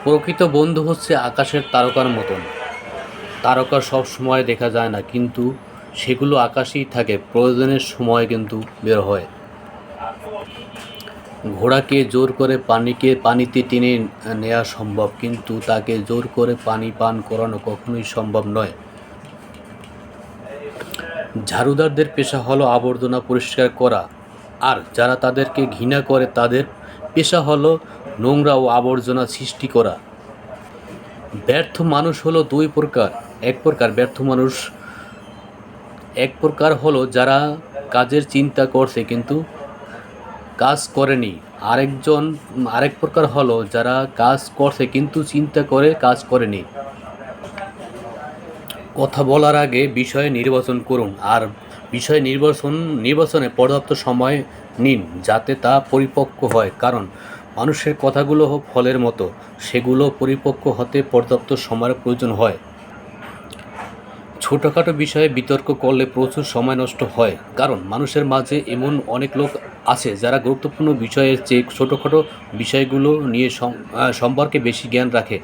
প্রকৃত বন্ধু হচ্ছে আকাশের তারকার মতন। তারকা সব সময় দেখা যায় না, কিন্তু সেগুলো আকাশেই থাকে, প্রয়োজনের সময় কিন্তু বের হয়। ঘোড়াকে জোর করে পানিতে টেনে নেওয়া সম্ভব, কিন্তু তাকে জোর করে পানি পান করানো কখনোই সম্ভব নয়। ঝাড়ুদারদের পেশা হলো আবর্জনা পরিষ্কার করা, আর যারা তাদেরকে ঘৃণা করে তাদের পেশা হলো নোংরা ও আবর্জনা সৃষ্টি করা। ব্যর্থ মানুষ হলো দুই প্রকার। এক প্রকার হলো যারা কাজের চিন্তা করছে কিন্তু কাজ করেনি। আরেক প্রকার হলো যারা কাজ করছে কিন্তু চিন্তা করে কাজ করেনি। কথা বলার আগে বিষয় নির্বাচন করুন, আর বিষয় নির্বাচনে পর্যাপ্ত সময় নিন যাতে তা পরিপক্ক হয়, কারণ মানুষের কথাগুলো ফলের মতো, সেগুলো পরিপক্ক হতে পর্যাপ্ত সময়ের প্রয়োজন হয়। ছোটোখাটো বিষয়ে বিতর্ক করলে প্রচুর সময় নষ্ট হয়, কারণ মানুষের মাঝে এমন অনেক লোক আছে যারা গুরুত্বপূর্ণ বিষয়ের চেয়ে ছোটোখাটো বিষয়গুলো নিয়ে সম্পর্কে বেশি জ্ঞান রাখে।